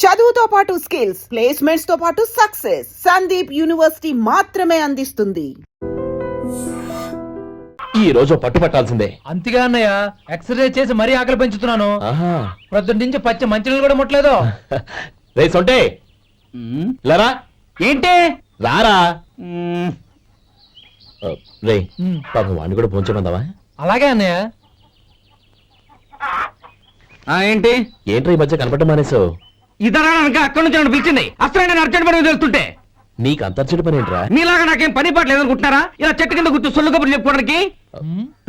చదువుతో పాటు skills, placements తో పాటు సక్సెస్ సందీప్ యూనివర్సిటీ మాత్రమే అందిస్తుంది. ఈ రోజు పట్టుపట్టాల్సిందే. అంతిగా అన్నయ్య, ఎక్సర్సైజ్ చేసి మరీ ఆకలి పెంచుతున్నాను. ఆహా. ప్రొద్దున నుంచి పచ్చి మంచినీళ్ళు కూడా ముట్టలేదు. రే సొంటే లరా, ఏంటి రారా. రే పాపం వాడిని కూడా పోంచమందావా? అలాగే అన్నయ్య. ఏంటి ఏంట్రా ఈ మధ్య కనపడటం మానేసావు? ఇద్దరు అక్కడి నుంచి నన్ను పిలిచింది. అసలు నేను అర్జెంట్ పని వెళ్తుంటే నీకు అంతర్చడి పని ఏంట్రా? మీలాగా నాకేం పని పాట లేదనుకుంటున్నారా? ఇలా చెట్టు కింద గుర్తు సొల్లు కబుర్లు చెప్పుకోవడానికి.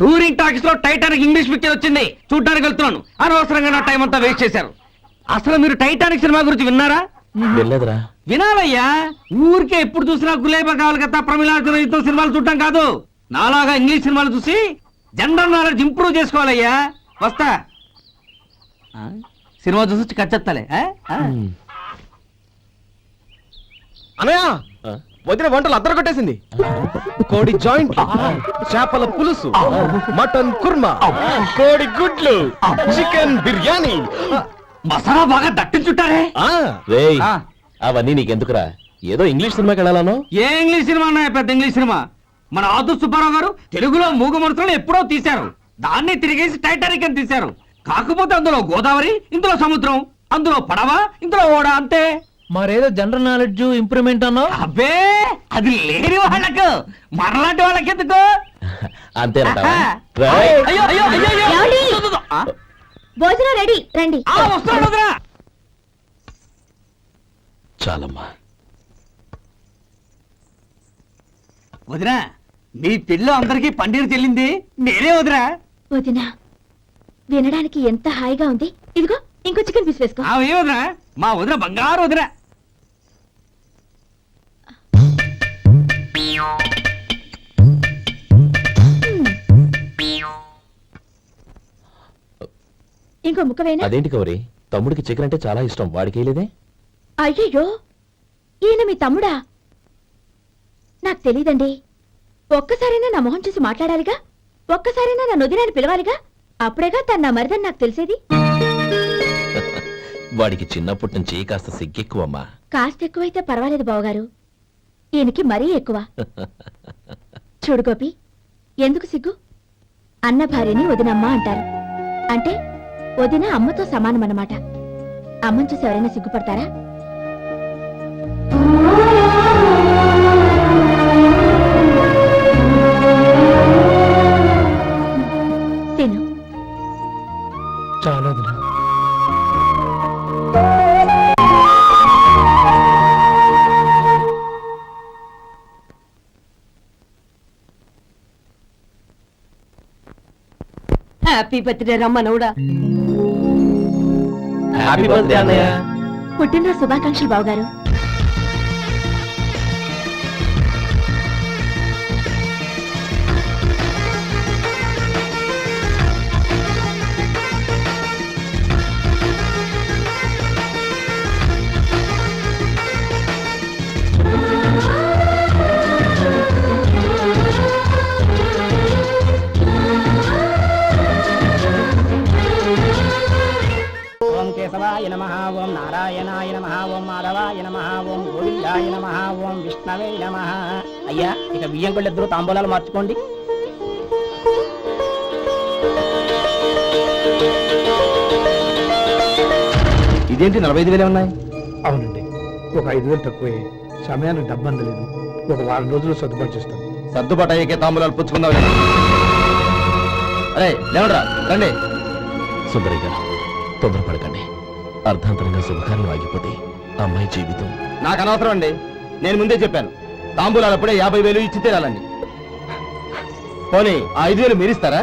టూరింగ్ టాకీస్ లో టైటానిక్ ఇంగ్లీష్ పిక్చర్ వచ్చింది, చూడడానికి వెళ్తున్నాను. అనవసరంగా నా టైం అంతా వేస్ట్ చేశారు. అసలు మీరు టైటానిక్ సినిమా గురించి విన్నారా? వెళ్ళలేదురా. వినాలయ్యా. ఊరికే ఎప్పుడు చూసినా గులేబా కావాలి కదా, ప్రమిళార్జున యుద్ధం సినిమాలు చూడటం కాదు. నాలాగా ఇంగ్లీష్ సినిమాలు చూసి జనరల్ నాలెడ్జ్ ఇంప్రూవ్ చేసుకోవాలయ్యా. వస్తా. సినిమా చూసి కచ్చెత్తాలే. అనయ్య, వదిన వంటలు అద్దరు కొట్టేసింది. కోడి జాయింట్, చేపల పులుసు, మటన్ కుర్మా, కోడి గుడ్లు, చికెన్ బిర్యానీ, మసాలా బాగా దట్టించుంటారే. రేయ్ అవన్నీ నీకెందుకురా? ఏదో ఇంగ్లీష్ సినిమాకి వెళ్ళాలను. ఏ ఇంగ్లీష్ సినిమా అన్నా? పెద్ద ఇంగ్లీష్ సినిమా. మన ఆదు సుబ్బారావు గారు తెలుగులో మూగ మనుషులను ఎప్పుడో తీశారు. దాన్ని తిరిగేసి టైటానిక్ అని తీశారు. కాకపోతే అందులో గోదావరి, ఇందులో సముద్రం, అందులో పడవ, ఇందులో ఓడ, అంతే. మరేదో జనరల్ నాలెడ్జ్ ఇంప్రూవ్మెంట్ అన్నావు. అబ్బే, అది లేని వాళ్ళకు, మనలాంటి వాళ్ళకి ఎందుకు? అంతేనంటావా? అయ్యో, అయ్యో, అయ్యో, అయ్యో. ఏమండి? భోజనం రెడీ, రండి. వస్తున్నాడు వదినా. చాలమ్మా. వదినా, మీ పెళ్ళి అందరికీ పన్నీరు చెల్లింది నేనే వదినా. వదినా, వినడానికి ఎంత హాయిగా ఉంది. ఇదిగో ఇంకో చికెన్ పీస్ వేసుకో. ఏ వదినా? మా వదిన బంగారు వదినా. ఇంకో ముక్క వేనా? అదేంటి కౌరి, తమ్ముడికి చికెన్ అంటే చాలా ఇష్టం, వాడికి వేయలేదే? అయ్యయ్యో, ఈయన మీ తమ్ముడా? నాకు తెలీదండి. ఒక్కసారైనా నా మొహం చూసి మాట్లాడాలిగా, ఒక్కసారైనా నా నొదినాన్ని పిలవాలిగా. అప్పుడేగా తన నా మరిదని నాకు తెలిసేది. వాడికి చిన్నప్పటి నుంచి కాస్త సిగ్గెక్కువమ్మా. కాస్త ఎక్కువైతే పర్వాలేదు బావగారు, ఈయనకి మరీ ఎక్కువ. చూడు గోపి, ఎందుకు సిగ్గు? అన్న భార్యని వదినమ్మ అంటారు. అంటే వదిన అమ్మతో సమానమన్నమాట. అమ్మని చూసి ఎవరైనా సిగ్గుపడతారా? తిను. చాలా వదినా. హ్యాపీ బర్త్డే రమ్మనవుడా. హ్యాపీ బర్త్డే అన్నయ్య. పుట్టినరోజు శుభాకాంక్షలు బావగారు. ఓం కేశవాయ నమః, ఓం నారాయణాయ నమః, ఓం మాధవాయ నమః, ఓం గోవిందాయ నమః, ఓం విష్ణవే నమః. అయ్యా, ఇక బియ్యం కొళ్ళిద్దరూ తాంబూలాలు మార్చుకోండి. ఇదేంటి 45,000 ఉన్నాయి? అవునండి, ఒక 5,000 తక్కువే. సమయానికి డబ్బు అందలేదు. ఒక వారం రోజులు సర్దుబాటు చేస్తాం. సర్దుబాటు అయ్యే తాంబూలాలు పుచ్చుకుందాం. అరే లేవడరా, రండి. సుందరయ్య గారు, తొందరపడకండి. అర్ధాంతరంగా శుభకార్యం ఆగిపోతే అమ్మాయి జీవితం. నాకు అనవసరం అండి, నేను ముందే చెప్పాను. తాంబూలాలు అప్పుడే 50,000 ఇచ్చి తీరాలండి. పోనీ ఆ 5,000 మీరిస్తారా?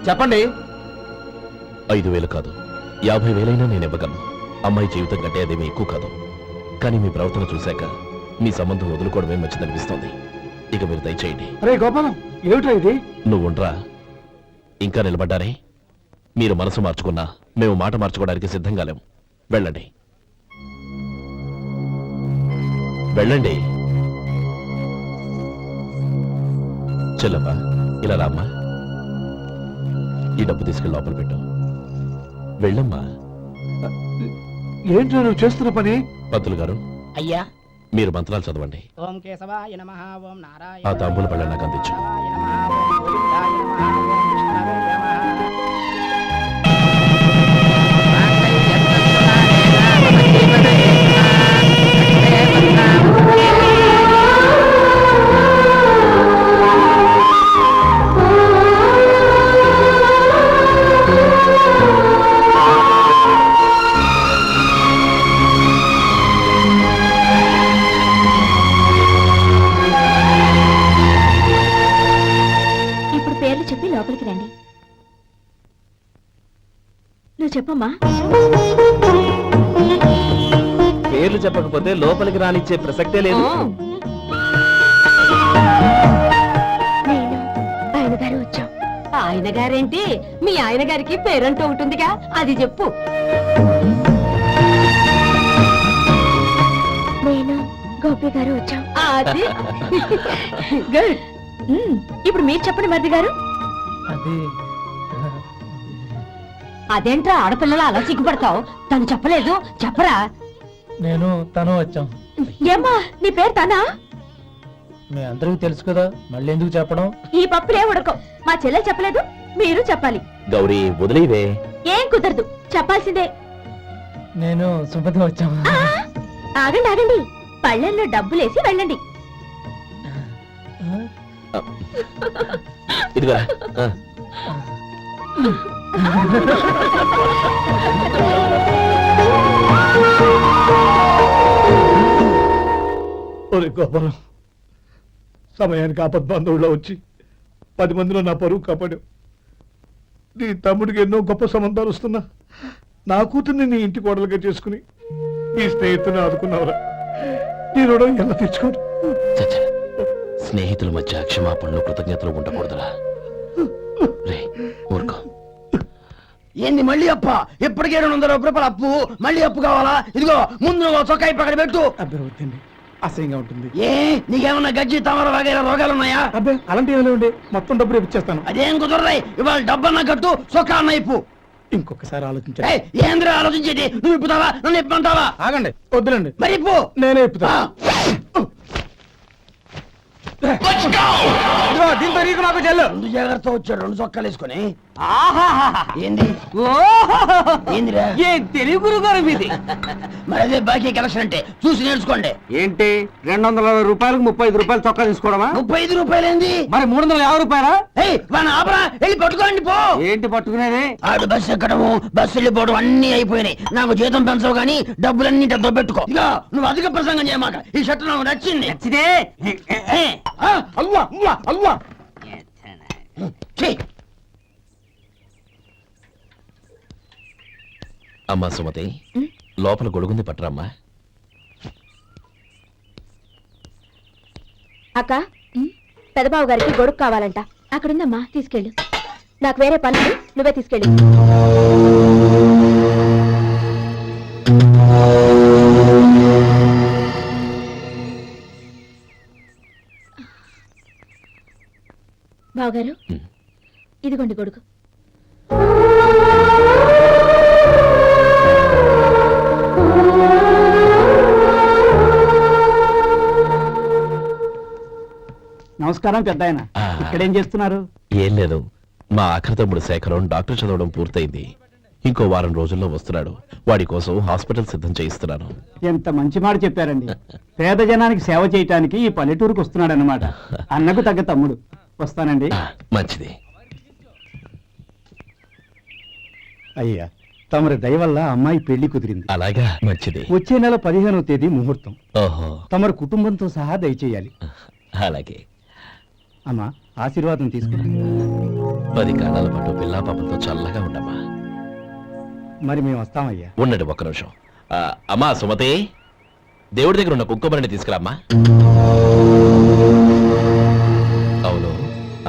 చెప్పండి. 5,000 కాదు, 50,000 నేను ఇవ్వగలను. అమ్మాయి జీవితం కంటే అదేమీ ఎక్కువ కాదు. కానీ మీ ప్రవర్తన చూశాక మీ సంబంధం వదులుకోవడమే మంచిదనిపిస్తోంది. ఇక మీరు దయచేయండి. అరే గోపాలం, ఏమిట్రా ఇది? నువ్వుండ్రా. ఇంకా నిలబడ్డారే? మీరు మనసు మార్చుకున్నా మేము మాట మార్చుకోవడానికి సిద్ధంగా లేము. వెళ్ళండి, వెళ్ళండి. చెల్లమ్మా, ఇలా రామ్మా. ఈ డబ్బు తీసుకెళ్ళి లోపల పెట్టు. వెళ్ళమ్మా. ఏంటో నువ్వు చేస్తున్న పని? పంతులు గారు అయ్యా మీరు మంత్రాలు చదవండి. ఓం కేశవాయ నమః ఓం ఆ నారాయణ తాంబూల పళ్ళ నాకు అందించు. ఇప్పుడు పేర్లు చెప్పి లోపలికి రండి. నువ్వు చెప్పమ్మా. పేర్లు చెప్పకపోతే లోపలికి రానిచ్చే ప్రసక్తే లేదు. నేను ఆయన గారు వచ్చాం. ఆయన గారేంటి, మీ ఆయన గారికి పేరంటూ ఉంటుందిగా, అది చెప్పు. నేను గోపి గారు వచ్చాం. అది గుడ్. ఇప్పుడు మీరు చెప్పండి మరిది గారు. అది అదేంట్రా ఆడపిల్లలు అలా సిగ్గుపడతావు? తను చెప్పలేదు, చెప్పరా. నేను తను వచ్చాం. ఏమ్మా నీ పేరు తానా? మీ అందరికీ తెలుసు కదా, మళ్ళీ ఎందుకు చెప్పడం? ఈ పప్పులే ఉడకం. మా చెల్లె చెప్పలేదు, మీరు చెప్పాలి. గౌరీ వదిలేవే. ఏం కుదరదు, చెప్పాల్సిందే. నేను సుమతి వచ్చాం. ఆ, ఆగండి ఆగండి, పళ్ళెల్లో డబ్బులేసి వెళ్ళండి. ఇదిగా ఒరే గోపాలం, సమయానికి ఆపద్బాంధవుల్లో వచ్చి 10 మందిలో నా పరువు కాపాడావు. నీ తమ్ముడికి ఎన్నో గొప్ప సంబంధాలు వస్తున్నా నా కూతుర్ని నీ ఇంటి కోడలుగా చేసుకుని నీ స్నేహితుని ఆదుకున్నావురా. నీ రుణం ఎలా తెచ్చుకోరు? చచ్చ, స్నేహితుల మధ్య క్షమాపణలు కృతజ్ఞతలు ఉండకూడదురా. రే ఊరుకో. ఏంది మళ్ళీ అప్ప? ఇప్పటికే 200 రూపాయల అప్పు, మళ్ళీ అప్పు కావాలా? ఇదిగో ముందు నువ్వు చొక్కా పక్కన పెట్టు. అబ్బే వద్దండి, అసహ్యంగా ఉంటుంది. ఏ నీకేమన్నా గజ్జి తమర వగైరా రోగాలు ఉన్నాయా? అబ్బే అలాంటి ఏమైనా ఉండే, మొత్తం డబ్బు రేపు ఇచ్చేస్తాను. అదేం కుదరదాయి. ఇవాళ డబ్బన్నా కట్టు, చొక్కా అన్న ఇప్పు. ఇంకొకసారి ఆలోచించండి. ఏయ్, ఏంద్రా ఆలోచించేది? నువ్వు ఇప్పుతావా, నన్ను ఇప్పమంటావా? ఆగండి, వద్దులండి, మరి ఇప్పు. నేనే ఇప్పుతా. దీంతో నీకు నాకు చెల్లు. ముందు జాగ్రత్త వచ్చాడు, 2 చొక్కాలు వేసుకొని. ఆహాహాహా. ఏంది ఓహోహోహో. ఏందిరా? ఏం తెలుగు గురువు గారు మీది? మరి అదే బాకీ కలెక్షన్ అంటే చూసి నేర్చుకోండి. ఏంటి 220 రూపాయలకు 35 రూపాయలు చొక్కా తీసుకోవడమా? 35 రూపాయలు ఏంది? మరి 350 రూపాయలా? ఏయ్ వాడిని ఆపరా, వెళ్ళి పట్టుకోండి పో. ఏంటి పట్టుకునేది? ఆడు బస్సు ఎక్కడము, బస్సు వెళ్ళిపోవడం అన్ని అయిపోయినాయి. నాకు జీతం పెంచవు గానీ డబ్బులన్నీ దొబ్బెట్టుకో. ఇక నువ్వు అధిక ప్రసంగం చేయమాక. ఈ షర్ట్ నాకు నచ్చింది. నచ్చితే అల్వా అల్వా అల్వా. ఛీ! అమ్మా సుమతి, లోపల గొడుగుంది పట్టరమ్మా. అక్క, పెదబాబు గారికి గొడుగు కావాలంట. అక్కడుందమ్మా, తీసుకెళ్ళు. నాకు వేరే పనులు, నువ్వే తీసుకెళ్ళు. బావగారు, ఇదిగోండి గొడుగు. నమస్కారం పెద్ద ఆయన. ఇక్కడేం చేస్తున్నారు? ఏం లేదు, మా ఆఖరి తమ్ముడు శేఖరం డాక్టర్ చదవడం పూర్తయింది. ఇంకో వారం రోజుల్లో వస్తున్నాడు. వాడి కోసం హాస్పిటల్ సిద్ధం చేయిస్తున్నాను. ఎంత మంచి మాట చెప్పారండి. పేద జనానికి సేవ చేయటానికి ఈ పల్లెటూరుకు వస్తున్నాడు అన్నమాట. అన్నకు తగ్గ తమ్ముడు. వస్తానండి. మంచిది. అయ్యా, తమరి దయ వల్ల అమ్మాయి పెళ్లి కుదిరింది. అలాగా, మంచిది. వచ్చే నెల 15వ తేదీ ముహూర్తం. ఓహో, తమరి కుటుంబంతో సహా దయచేయాలి. అలాగే. అమ్మా, ఆశీర్వాదం తీసుకుని 10 కాలాల పాటు పిల్లా పాపలతో చల్లగా ఉండమ్మా. మరి మేము వస్తామయ్యా. ఉండండి ఒక్క నిమిషం. అమ్మా సుమతి, దేవుడి దగ్గర ఉన్న కుక్కమరిని తీసుకురామ్మా. అవును,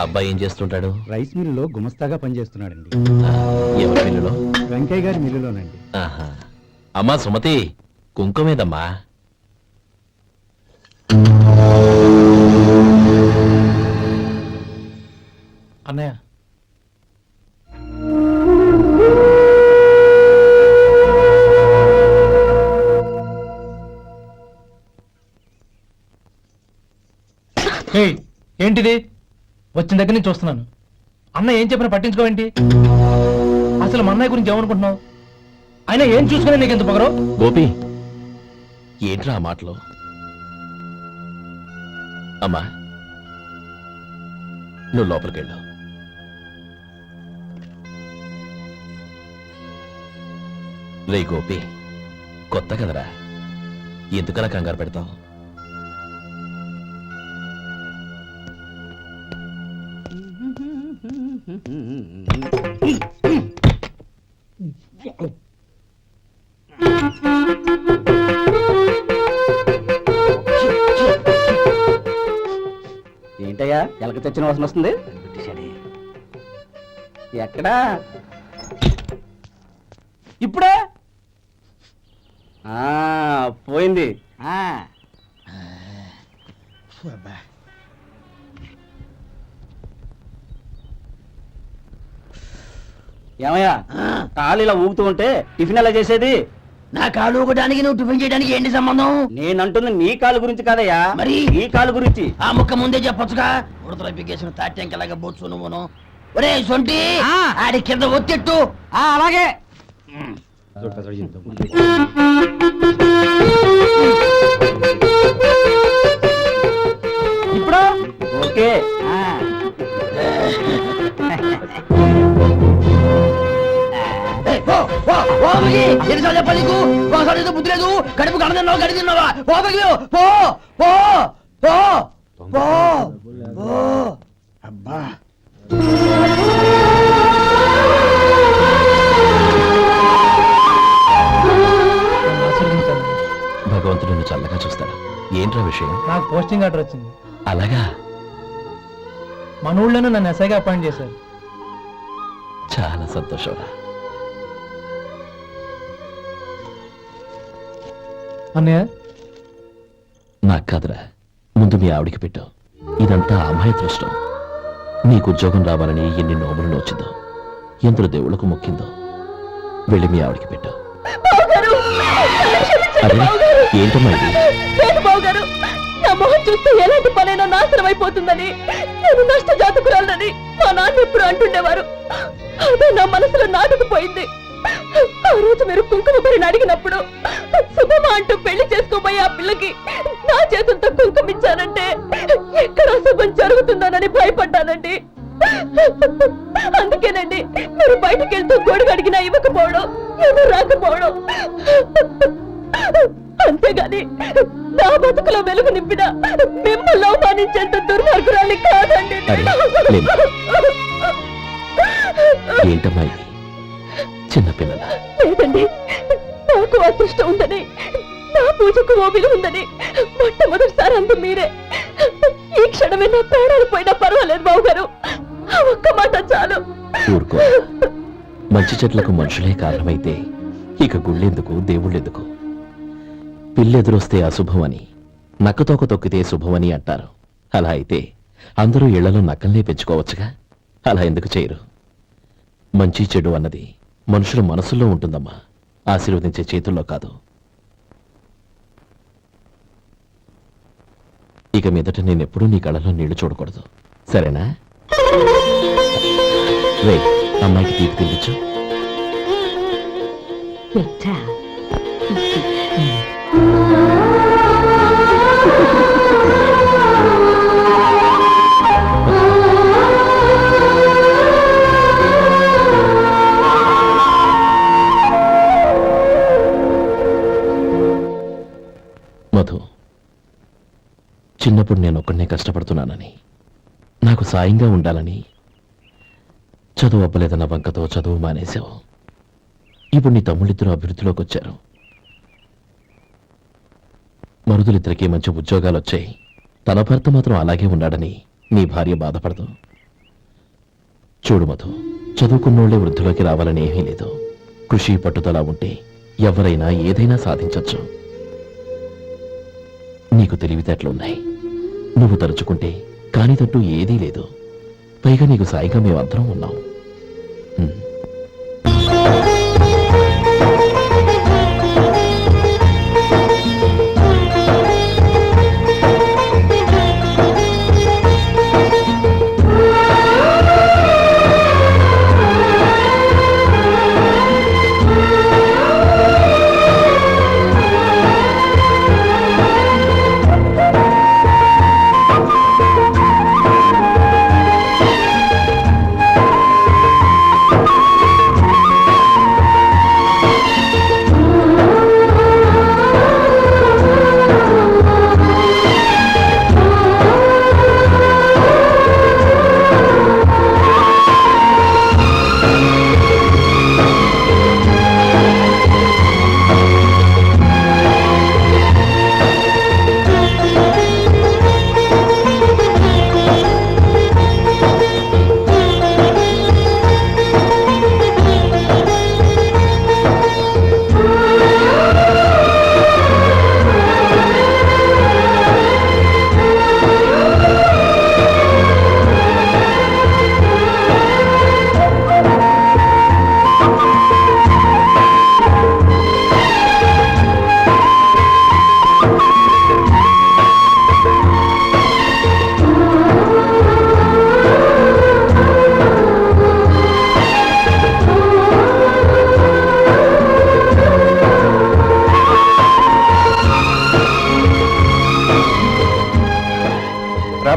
అబ్బాయి ఏం చేస్తుంటాడు? రైస్ మిల్లులో గుమస్తాగా పనిచేస్తున్నాడండి. ఎవరి మిల్లులో? వెంకయ్య గారి మిల్లులోనండి. ఆహా. అమ్మా సుమతి, కుంకుమేదమ్మా? అన్నయ్య, ఏయ్, ఏంటిది? వచ్చిన దగ్గర నుంచి చూస్తున్నాను. అన్న ఏం చెప్పినా పట్టించుకోవేంటి? అసలు మా అన్నయ్య గురించి ఏమనుకుంటున్నావు? అయినా ఏం చూసుకునే నీకు ఎంత పొగరు? గోపి, ఏంట్రా ఆ మాటలు? అమ్మా, నువ్వు లోపలికి వెళ్ళు. రే గోపి, కొత్త కదరా, ఎందుకలా కంగారు పెడతావు? ఏంటయ్యా ఎలక తెచ్చిన వాసన వస్తుంది? ఎక్కడా? ఇప్పుడే పోయింది. ఏమయ్యా, కాళ్ళు ఇలా ఊగుతూ ఉంటే టిఫిన్ ఎలా చేసేది? నా కాలు ఊగడానికి నువ్వు టిఫిన్ చేయడానికి ఏంటి సంబంధం? నేనంటుంది నీ కాలు గురించి కాదయ్యా, మరి ఈ కాలు గురించి. ఆ ముక్క ముందే చెప్పొచ్చుగా. ఉడతలో పిగేసిన తాట్యంకలాగా బొచ్చు నువ్వును. ఒరే సొంటి, ఆడి కింద ఒత్తెట్టు. అలాగే. ఇప్పుడు ఓకే. ఎన్నిసార్లు చెప్పాలి నీకు? ఒకసారి ఏదో బుద్ధి లేదు. కడుపు గడ తిన్నావు, గడి తిన్నావా? పోతకి పో పో పో పో పో. అబ్బా, భగవంతుడు నిన్ను చల్లగా చూస్తాడు. ఏంట్రా విషయం? నాకు పోస్టింగ్ ఆర్డర్ వచ్చింది. అలాగా? మన ఊళ్ళోనే నన్ను ఎస్ఐగా అపాయింట్ చేశారు. చాలా సంతోషంరా. అన్నయ్య, నాకు కాదురా, ముందు మీ ఆవిడికి పెట్టు. ఇదంతా అమ్మాయి దృష్టం. నీకు ఉద్యోగం రావాలని ఎన్ని నోములు నోచిందో, ఎందరు దేవుళ్లకు మొక్కిందో. వెళ్ళి మీ ఆవిడికి పెట్టు. అరే, ఏంటమ్మా ఇది? బావగారు, నా మొహం చూస్తే ఎలాంటి పనైనా నాశనం అయిపోతుందని, నేను నష్ట జాతకురాలని మా నాన్న ఎప్పుడు అంటుండేవారు. అదే నా మనసులో నాటుకుపోయింది. ఆ రోజు మీరు కుంకుమ భరిని అడిగినప్పుడు శుభమా అంటూ పెళ్లి చేసుకోబోయే ఆ పిల్లకి నా చేతులతో కుంకుమ ఇచ్చానంటే ఎక్కడ అశుభం జరుగుతుందోనని భయపడ్డానండి. అందుకేనండి మీరు బయటకు వెళ్తూ గొడుగు అడిగినా ఇవ్వకపోవడం, ఎవరు రాకపోవడం. అంతేగాని నా బతుకులో వెలుగు నింపిన మిమ్మల్ని అవమానించేంత దుర్మార్గురాలి కాదండి. ఏంటమ్మా ఇది? చిన్నపిల్లల లేదండి, నాకు అదృష్టం ఉందని, నా పూజకు ఓ విలువ ఉందని మొట్టమొదటిసారి అందు మీరే. ఈ క్షణమే నా ప్రాణాలు పోయినా పర్వాలేదు బావగారు, ఒక్క మాట చాలు. ఊరుకో. మంచి చెట్లకు మనుషులే కారణమైతే ఇక గుళ్ళెందుకు, దేవుళ్ళెందుకు? పిల్లెదురొస్తే అశుభం అని, నక్కతోక తొక్కితే శుభమని అంటారు. అలా అయితే అందరూ ఇళ్లలో నక్కల్నే పెంచుకోవచ్చుగా. అలా ఎందుకు చేయరు? మంచి చెడు అన్నది మనుషుల మనసుల్లో ఉంటుందమ్మా, ఆశీర్వదించే చేతుల్లో కాదు. ఇక మీదట నేనెప్పుడూ నీ కళ్ళలో నీళ్లు చూడకూడదు, సరేనా? రే, అమ్మాయికి తీపి తినిపించు. మధు, చిన్నప్పుడు నేను ఒక్కడనే కష్టపడుతున్నానని, నాకు సాయంగా ఉండాలని చదువు అవ్వలేదన్న వంకతో చదువు మానేశావు. ఇప్పుడు నీ తమ్ముళ్ళిద్దరూ అభివృద్ధిలోకి వచ్చారు. మరుదులిద్దరికీ మంచి ఉద్యోగాలు వచ్చాయి. తన భర్త మాత్రం అలాగే ఉన్నాడని నీ భార్య బాధపడదు. చూడు మధు, చదువుకున్నోళ్లే వృద్ధిలోకి రావాలని ఏమీ లేదు. కృషి పట్టుదల ఉంటే ఎవరైనా ఏదైనా సాధించొచ్చు. నీకు తెలివితేటలున్నాయి. నువ్వు తలుచుకుంటే కానిదంటూ ఏదీ లేదు. పైగా నీకు సాయిగా మేమందరం ఉన్నాం.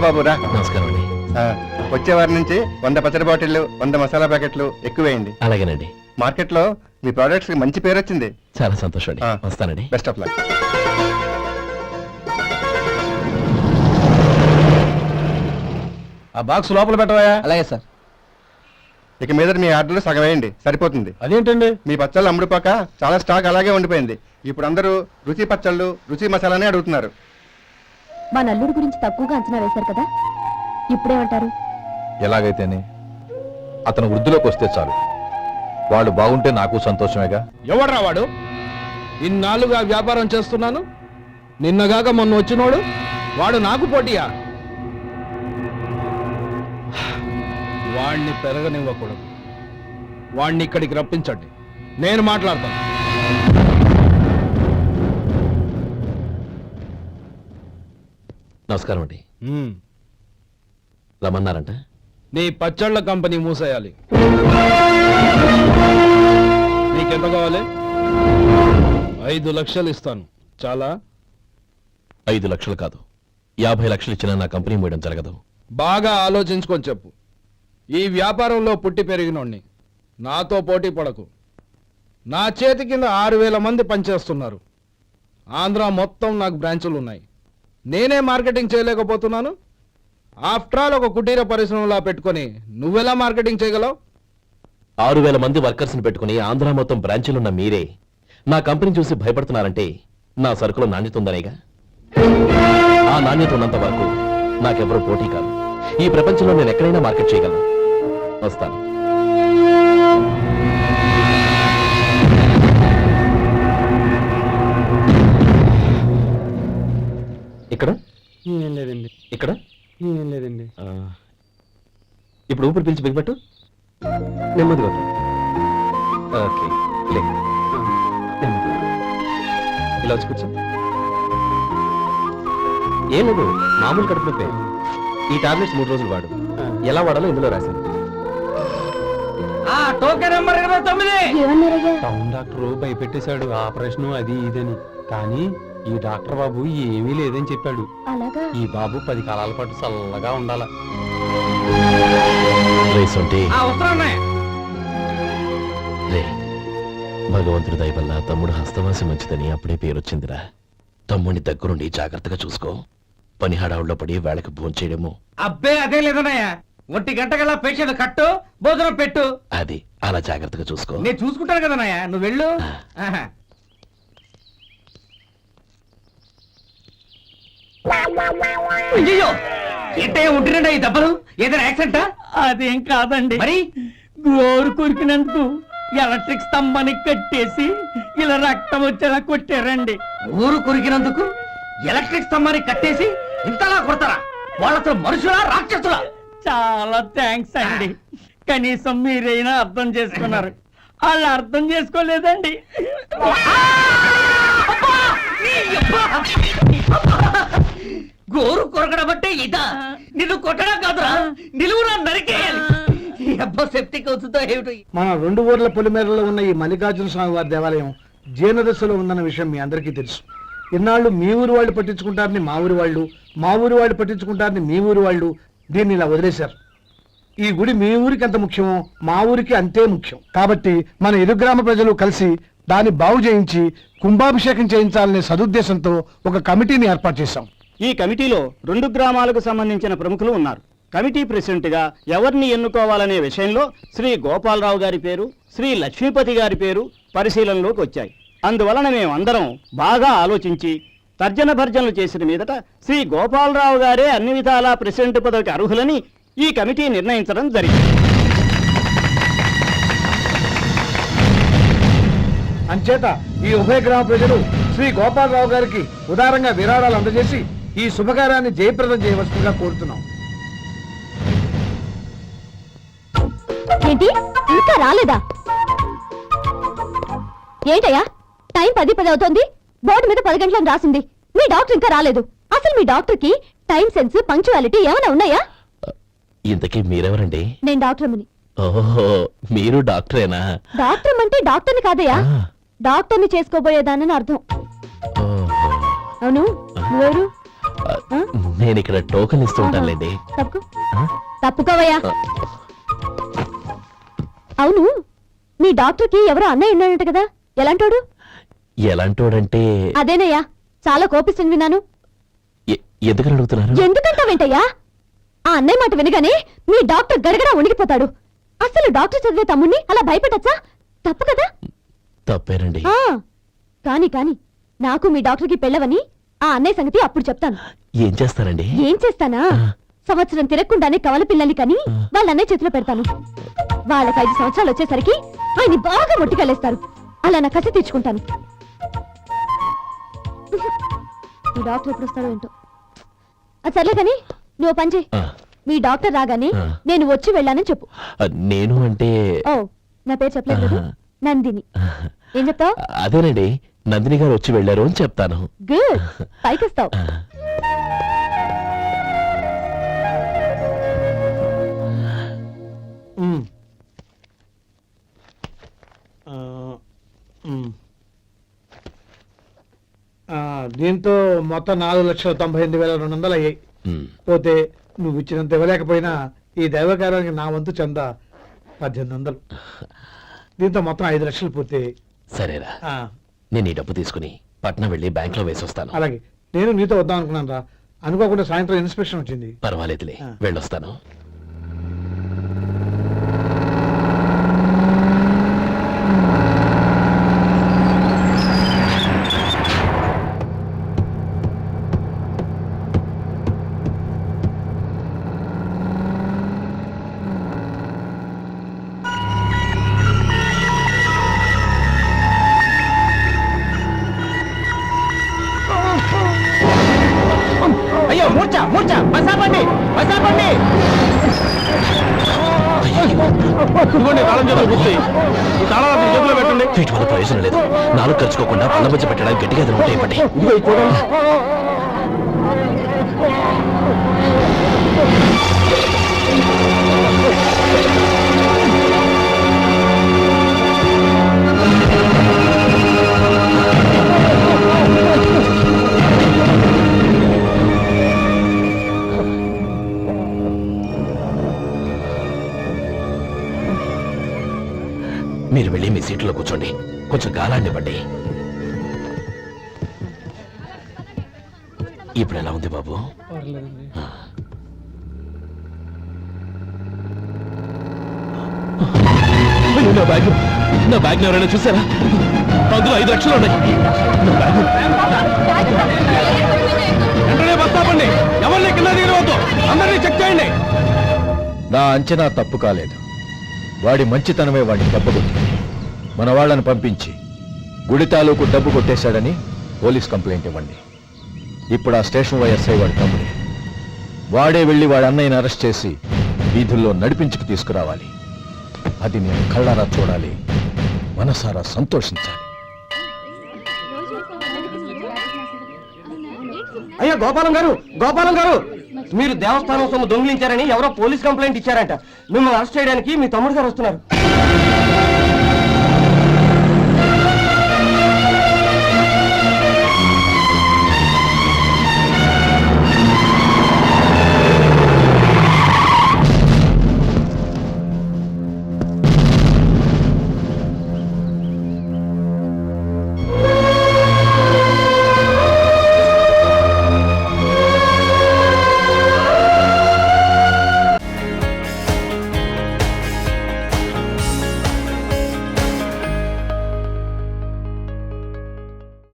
బాబు రా. నమస్కారం అండి. వచ్చే వారి నుంచి 100 పచ్చడి బాటిళ్లు 100 మసాలా ప్యాకెట్లు ఎక్కువేయండి. అలాగేనండి. మార్కెట్ లో మీ ప్రొడక్ట్స్ కి మంచి పేరు వచ్చింది. చాలా సంతోషం అండి. వస్తానండి. Best of luck. ఆ బాక్స్ లోపల పెట్టవా? అలాగే సార్. ఇక మీద మీ ఆర్డర్లు సగం వేయండి, సరిపోతుంది. అదేంటండి? మీ పచ్చళ్ళు అమ్ముడుపోక చాలా స్టాక్ అలాగే ఉండిపోయింది. ఇప్పుడు అందరూ రుచి పచ్చళ్ళు రుచి మసాలానే అడుగుతున్నారు. మా నల్లుడి గురించి తక్కువగా అంచనా వేశారు కదా, ఇప్పుడేమంటారు? ఎలాగైతేనే అతను వృద్ధిలోకి వస్తే చాలు. వాళ్ళు బాగుంటే నాకు సంతోషమేగా. ఎవడ్రా వాడు? ఇన్నాళ్ళుగా వ్యాపారం చేస్తున్నాను, నిన్నగాక మొన్న వచ్చినోడు వాడు నాకు పోటీయా? వాణ్ణి పెరగనివ్వకూడదు. వాణ్ణి ఇక్కడికి రప్పించండి, నేను మాట్లాడతాను. నమస్కారం అండి. రమ్మన్నారంట? నీ పచ్చళ్ళ కంపెనీ మూసేయాలి. నీకెంత కావాలి? 5 లక్షలు ఇస్తాను. చాలా? 5 లక్షలు కాదు, 50 లక్షలు ఇచ్చినా నా కంపెనీ మూయడం జరగదు. బాగా ఆలోచించుకొని చెప్పు. ఈ వ్యాపారంలో పుట్టి పెరిగినోడ్ని, నాతో పోటీ పడకు. నా చేతి కింద 6,000 మంది పనిచేస్తున్నారు. ఆంధ్ర మొత్తం నాకు బ్రాంచులు ఉన్నాయి. నేనే మార్కెటింగ్ చేయలేకపోతున్నాను. ఆఫ్టర్ ఆల్ ఒక కుటీర పరిశ్రమలా పెట్టుకొని నువ్వెలా మార్కెటింగ్ చేయగలవు? 6,000 మంది వర్కర్స్ని పెట్టుకుని ఆంధ్ర మొత్తం బ్రాంచీలున్న మీరే నా కంపెనీ చూసి భయపడుతున్నారంటే నా సరుకులో నాణ్యత ఉందనేగా. ఆ నాణ్యత ఉన్నంత వరకు నాకెవరూ పోటీ కాదు. ఈ ప్రపంచంలో నేను ఎక్కడైనా మార్కెట్ చేయగలను. వస్తాను. ఇక్కడ లేదండి. ఇక్కడ లేదండి. ఇప్పుడు ఊపిరి పీల్చి బిగబట్టు. నెమ్మదిగా ఓకే. ఇలా వచ్చి కూర్చో. ఏం లేదు, మామూలు కడుపు నొప్పే. ఈ టాబ్లెట్స్ 3 రోజులు వాడు. ఎలా వాడాలో ఇందులో రాశాను. Token number 29. ఏమన్నారయ్యా? టౌన్ డాక్టర్ భయపెట్టేశాడు, ఆపరేషన్ అది ఇదని. కానీ ఈ డాక్టర్ బాబు ఏమీ లేదని చెప్పాడు. అలాగా? ఈ బాబు 10 కాలాల పాటు చల్లగా ఉండాల. రే, భగవంతుడి దయ వల్ల తమ్ముడు హస్తవాసి మంచిదని అప్పుడే పేరొచ్చిందిరా. తమ్ముడిని దగ్గరుండి జాగ్రత్తగా చూసుకో. పని హడావుల్లో పడి వేళకి భోంచేయడము. అబ్బే అదే లేదన్నయ్య. 1 గంటకల్లా పేషెంట్ కట్టు, భోజనం పెట్టు. అది అలా జాగ్రత్తగా చూసుకో. నేను చూసుకుంటాను కదన్నయ్య, నువ్వు వెళ్ళు. అయ్యో, ఏంటయ్యా ఉంటున్నాడా ఈ దెబ్బలు? ఏదైనా యాక్సిడెంటా? అదేం కాదండి, మరి గోరు కొరికినందుకు ఎలక్ట్రిక్ స్తంభాన్ని కట్టేసి ఇలా రక్తం వచ్చేలా కొట్టారండి. ఊరు కొరికినందుకు ఎలక్ట్రిక్ స్తంభాన్ని కట్టేసి ఇంతలా కొడతారా? వాళ్ళతో మనుషులా రాక్షసులా? చాలా థ్యాంక్స్ అండి, కనీసం మీరైనా అర్థం చేసుకున్నారు. వాళ్ళు అర్థం చేసుకోలేదండి. గోరు కొరకడం అంటే ఇదా? నిన్ను కొట్టడం కాదురా, నిలువురా నరికేయాలి. అబ్బా సెప్టిక్ అవుతుందో ఏమిటో. మన 2 ఊర్ల పొలిమేరలో ఉన్న ఈ మల్లికార్జున స్వామి వారి దేవాలయం జీర్ణదశలో ఉందన్న విషయం మీ అందరికీ తెలుసు. ఇన్నాళ్ళు మీ ఊరు వాళ్ళు పట్టించుకుంటారని మా ఊరి వాళ్ళు, మా ఊరి వాళ్ళు పట్టించుకుంటారని మీ ఊరి వాళ్ళు దీన్ని ఇలా వదిలేశారు. ఈ గుడి మీ ఊరికి ఎంత ముఖ్యమో మా ఊరికి అంతే ముఖ్యం. కాబట్టి మన ఇరు గ్రామ ప్రజలు కలిసి దాన్ని బాగు చేయించి కుంభాభిషేకం చేయించాలనే సదుద్దేశంతో ఒక కమిటీని ఏర్పాటు చేశాం. ఈ కమిటీలో 2 గ్రామాలకు సంబంధించిన ప్రముఖులు ఉన్నారు. కమిటీ ప్రెసిడెంట్ గా ఎవరిని ఎన్నుకోవాలనే విషయంలో శ్రీ గోపాలరావు గారి పేరు, శ్రీ లక్ష్మీపతి గారి పేరు పరిశీలనలోకి వచ్చాయి. అందువలన మేమందరం బాగా ఆలోచించి తర్జన భర్జనలు చేసిన మీదట శ్రీ గోపాలరావు గారే అన్ని విధాలా ప్రెసిడెంట్ పదవికి అర్హులని ఈ కమిటీ నిర్ణయించడం జరిగింది. అంచేత ఈ ఉభయ గ్రామ ప్రజలు శ్రీ గోపాలరావు గారికి ఉదారంగా విరాళాలు అందజేసి ఈ శుభకార్యాన్ని జయప్రదం చేయవలసిందిగా కోరుతున్నాం. ఏంటి, ఇంకా రాలేదా? ఏంటయ్యా, టైం 10 అవుతోంది. బోర్డు మీద 10 గంటలను రాసింది. మీ డాక్టర్ ఇంకా రాలేదు. అసలు మీ డాక్టర్ కి టైం సెన్స్, పంక్చువాలిటీ ఏమైనా ఉన్నాయా? ఇంతకీ మీరెవరండి? నేను డాక్టర్ అమ్మని. ఓహో, మీరు డాక్టరేనా? డాక్టర్ అంటే డాక్టర్ని కాదయ్యా, డాక్టర్ని చేసుకోబోయేదానని అర్థం. అవును, నువ్వెవరు? నేను ఇక్కడ టోకెన్ ఇస్తూ ఉంటానులేండి. తప్పుకో ఆ? తప్పుకోవయ్యా. అవును, మీ డాక్టర్కి ఎవరో అన్నయ్య ఉన్నాడంట కదా, ఎలాంటోడు? ఎలాంటోడంటే అదేనయ్యా, చాలా కోపిస్తుంది విన్నాను. ఎందుకని అడుగుతున్నారు? ఎందుకంటా వింటయ్యా? ఆ అన్నయ్య మాట వినగానే మీ డాక్టర్ గడగడా ఉనికిపోతాడు. అసలు డాక్టర్ చదివే తమ్ముణ్ణి అలా భయపెట్టచ్చా? తప్పు కదా? తప్పేనండి. ఆ, కాని కాని నాకు మీ డాక్టర్కి పెళ్ళవని ఆ అన్నయ్య సంగతి అప్పుడు చెప్తాను. ఏం చేస్తారండి? ఏం చేస్తానా, సంవత్సరం తిరగకుండానే కవల పిల్లల్ని కని వాళ్ళ అన్నయ్య చేతిలో పెడతాను. వాళ్ళకి 5 సంవత్సరాలు వచ్చేసరికి ఆయన్ని బాగా ముట్టికెళ్ళేస్తారు. అలా నా కసి తీర్చుకుంటాను. మీ డాక్టర్ ఎప్పుడు వస్తాడో ఏంటో. అది సర్లే కానీ నువ్వు పని చేయి. ఆ, మీ డాక్టర్ రాగానే నేను వచ్చి వెళ్ళానని చెప్పు. నేను అంటే ఓ, నా పేరు చెప్పలేదు కదా? నందిని. ఏం చెప్తావు? అదేనండి, నందిని గారు వచ్చి వెళ్ళారు అని చెప్తాను. గుడ్, పైకొస్తావు. దీంతో మొత్తం 4,98,200 అయ్యాయి. ఉమ్, పోతే నువ్వు ఇచ్చినంత ఇవ్వలేకపోయినా ఈ దైవకార్యానికి నా వంతు చందా 1800. దీంతో మొత్తం 5 లక్షలు పూర్తి. సరేరా, ఆ, నేను ఈ డబ్బు తీసుకుని పట్నం వెళ్ళి బ్యాంక్ లో వేసి వస్తాను. అలాగే నేను నీతో వద్దాం అనుకున్నాను రా, అనుకోకుండా సాయంత్రం ఇన్స్పెక్షన్ వచ్చింది. పర్వాలేదులే, వెళ్ళొస్తాను. అయ్యో మూర్చ మూర్చ బసాపండి బసాపండి. వీటి వల్ల ప్రయోజనం లేదు. నాలుగు ఖర్చుకోకుండా పళ్ళ మధ్య పెట్టడానికి గట్టిగా అది ఉంటాయి. ఇవ్వండి. మీరు వెళ్ళి మీ సీట్లో కూర్చోండి, కొంచెం గాలాన్ని ఇవ్వండి. ఇప్పుడు ఎలా ఉంది బాబు? ఆ. అయ్యో, నా బ్యాగ్ ఎవరైనా చూసారా? అందులో 5 లక్షలు ఉన్నాయి. నా బ్యాగ్ వెంటనే బస్తాపండి, ఎవరిని కింద దిగవద్దు, అందరినీ చెక్ చేయండి. నా అంచనా తప్పు కాలేదు. వాడి మంచితనమే వాడిని దెబ్బకొట్టింది. మన వాళ్ళని పంపించి గుడి తాలూకు డబ్బు కొట్టేశాడని పోలీస్ కంప్లైంట్ ఇవ్వండి. ఇప్పుడు ఆ స్టేషన్ వైఎస్ఐ వాడి తమ్ముడే. వాడే వెళ్ళి వాడి అన్నయ్యని అరెస్ట్ చేసి వీధుల్లో నడిపించుకు తీసుకురావాలి. అది నేను కళ్ళారా చూడాలి, మనసారా సంతోషించాలి. అయ్యో గోపాలం గారు, గోపాలం గారు, మీరు దేవస్థానం సొమ్ము దొంగిలించారని ఎవరో పోలీస్ కంప్లైంట్ ఇచ్చారంట. మిమ్మల్ని అరెస్ట్ చేయడానికి మీ తమ్ముడు గారు వస్తున్నారు.